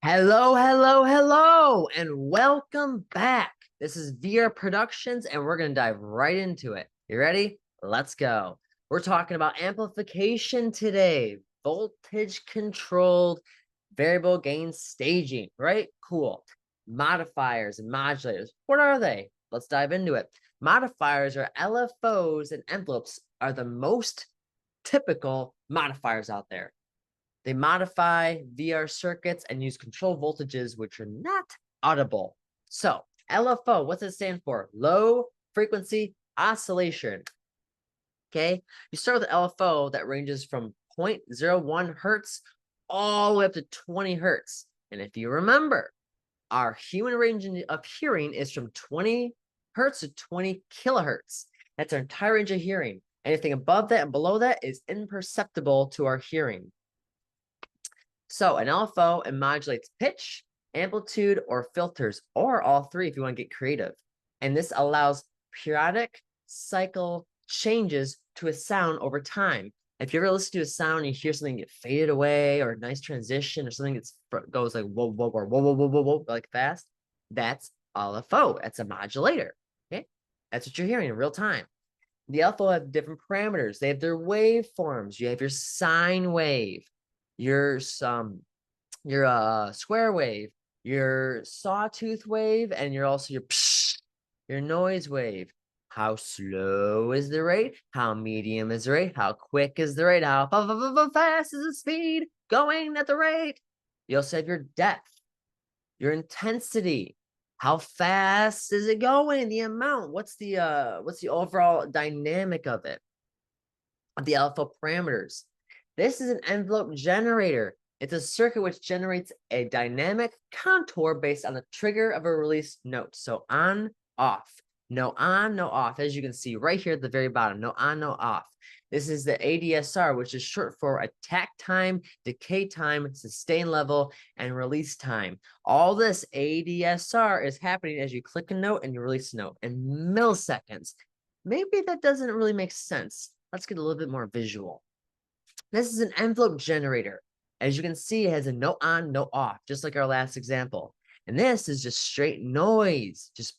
Hello, hello, hello, and welcome back. This is VR Productions, and we're going to dive right into it. You ready? Let's go. We're talking about amplification today, voltage controlled variable gain staging, right? Cool. Modifiers and modulators. What are they? Let's dive into it. Modifiers or LFOs and envelopes are the most typical modifiers out there. They modify VR circuits and use control voltages which are not audible. So, LFO, what's it stand for? Low frequency oscillation. Okay, you start with an LFO that ranges from 0.01 hertz all the way up to 20 hertz. And if you remember, our human range of hearing is from 20 hertz to 20 kilohertz. That's our entire range of hearing. Anything above that and below that is imperceptible to our hearing. So an LFO modulates pitch, amplitude, or filters, or all three if you want to get creative. And this allows periodic cycle changes to a sound over time. If you ever listen to a sound and you hear something get faded away, or a nice transition, or something that goes like whoa, whoa, whoa, whoa, whoa, whoa, whoa, whoa, like fast, that's LFO. That's a modulator. Okay, that's what you're hearing in real time. The LFO have different parameters. They have their waveforms. You have your sine wave, your square wave, your sawtooth wave, and you're also your noise wave. How slow is the rate? How medium is the rate? How quick is the rate? How fast is the speed going at the rate? You also have your depth, your intensity. How fast is it going? The amount. What's the overall dynamic of it? The alpha parameters. This is an envelope generator. It's a circuit which generates a dynamic contour based on the trigger of a release note. So on, off. No on, no off. As you can see right here at the very bottom. No on, no off. This is the ADSR, which is short for attack time, decay time, sustain level, and release time. All this ADSR is happening as you click a note and you release a note in milliseconds. Maybe that doesn't really make sense. Let's get a little bit more visual. This is an envelope generator. As you can see, it has a no on, no off, just like our last example. And this is just straight noise, just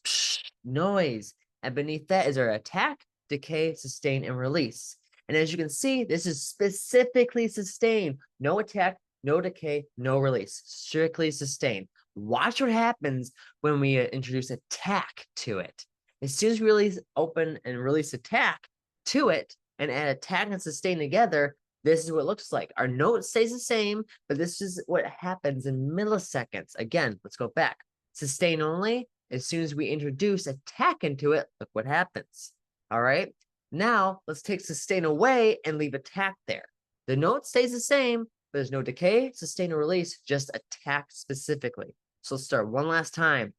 noise. And beneath that is our attack, decay, sustain, and release. And as you can see, this is specifically sustain. No attack, no decay, no release. Strictly sustain. Watch what happens when we introduce attack to it. As soon as we release open and release attack to it and add attack and sustain together, this is what it looks like. Our note stays the same, but this is what happens in milliseconds. Again, let's go back. Sustain only. As soon as we introduce attack into it, look what happens. All right. Now let's take sustain away and leave attack there. The note stays the same, but there's no decay, sustain, or release, just attack specifically. So let's start one last time.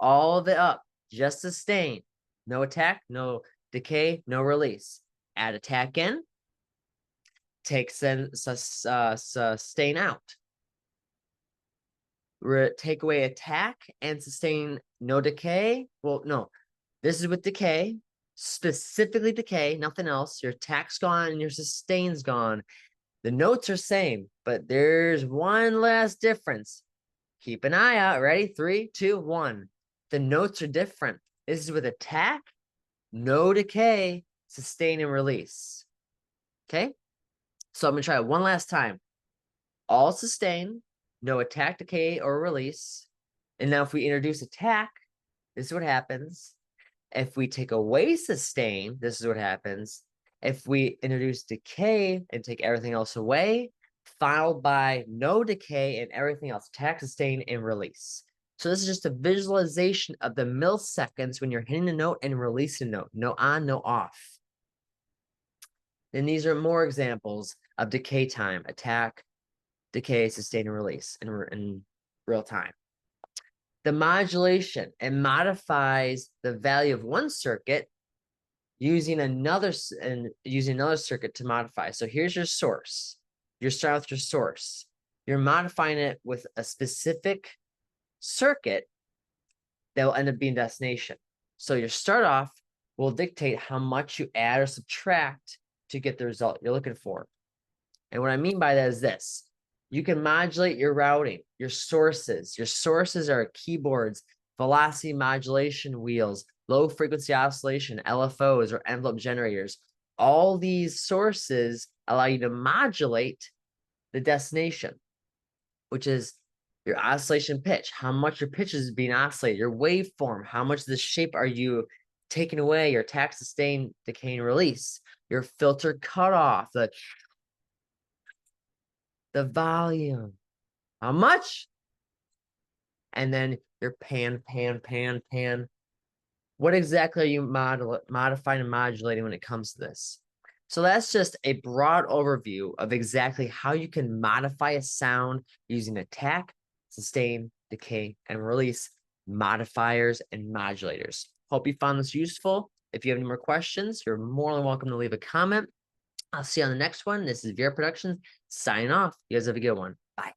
All of it up, just sustain. No attack, no decay, no release. Add attack in. Take sustain out. Take away attack and sustain, no decay. Well, no, this is with decay, specifically decay, nothing else. Your attack's gone and your sustain's gone. The notes are same, but there's one last difference. Keep an eye out. Ready? 3, 2, 1. The notes are different. This is with attack, no decay, sustain, and release. Okay? So I'm going to try it one last time. All sustain, no attack, decay, or release. And now if we introduce attack, this is what happens. If we take away sustain, this is what happens. If we introduce decay and take everything else away, followed by no decay and everything else, attack, sustain, and release. So this is just a visualization of the milliseconds when you're hitting a note and releasing a note. No on, no off. And these are more examples of decay time, attack, decay, sustain, and release in real time. The modulation, it modifies the value of one circuit using another circuit to modify. So here's your source. You're starting with your source. You're modifying it with a specific circuit that will end up being destination. So your start off will dictate how much you add or subtract to get the result you're looking for. And what I mean by that is this. You can modulate your routing, your sources. Your sources are keyboards, velocity modulation wheels, low frequency oscillation, LFOs, or envelope generators. All these sources allow you to modulate the destination, which is your oscillation pitch, how much your pitch is being oscillated, your waveform, how much of the shape are you taking away, your attack, sustain, decay, and release, your filter cutoff, the volume, how much, and then your pan, pan, pan, pan. What exactly are you modifying and modulating when it comes to this? So that's just a broad overview of exactly how you can modify a sound using attack, sustain, decay, and release modifiers and modulators. Hope you found this useful. If you have any more questions, you're more than welcome to leave a comment. I'll see you on the next one. This is Vera Productions signing off. You guys have a good one. Bye.